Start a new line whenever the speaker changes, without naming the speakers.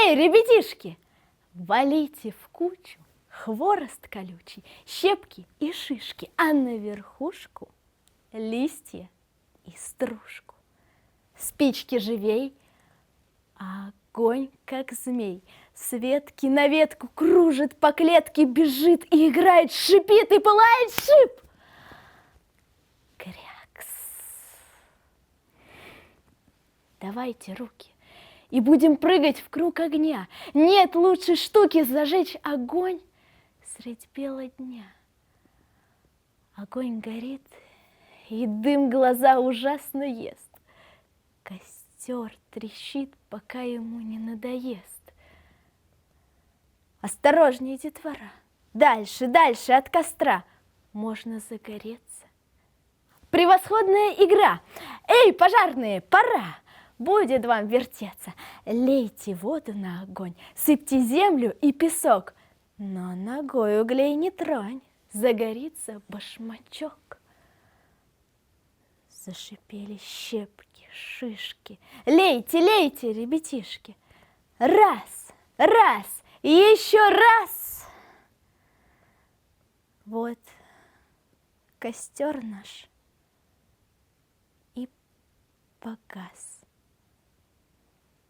Эй, ребятишки, валите в кучу хворост колючий, щепки и шишки, а на верхушку листья и стружку. Спички живей, а огонь, как змей, с ветки на ветку кружит, по клетке бежит и играет, шипит и пылает шип. Крякс. Давайте руки и будем прыгать в круг огня. Нет лучшей штуки зажечь огонь средь бела дня. Огонь горит, и дым глаза ужасно ест. Костер трещит, пока ему не надоест. Осторожнее, детвора, дальше, дальше от костра можно загореться. Превосходная игра! Эй, пожарные, пора! Будет вам вертеться. Лейте воду на огонь, сыпьте землю и песок, но ногой углей не тронь, загорится башмачок. Зашипели щепки, шишки. Лейте, лейте, ребятишки. Раз, раз, и еще раз. Вот костер наш и погас.